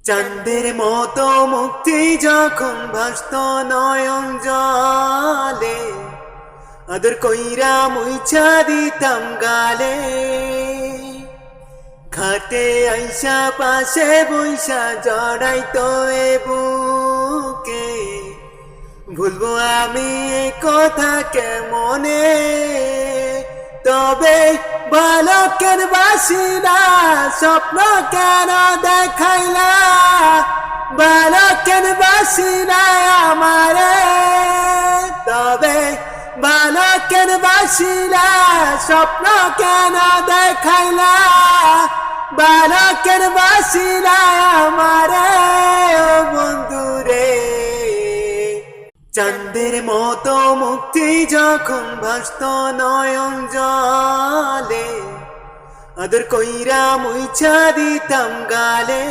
চাঁদের মতো মুক্তি যখন ভাসত নয়ন জলে, আদর কইরা মুইছা দিতাম গালে। খাটে আইসা পাশে বইসা জড়াইতো এ বুকে, ভুলবো আমি এই কথা কেমনে? তবে বালকের বাসিনা স্বপ্ন কেন দেখাইলা? বালকের বাসিনা আমারে, তবে বালকের বাসিনা স্বপ্ন কেন দেখাইলা? বালকের বাসিনা আমারে ও বন্ধুরে। চাঁদের মতো মুক্তি যখন ভাসত নয়ন জলে, আদর কইরা মুইছা দিতাম গালে।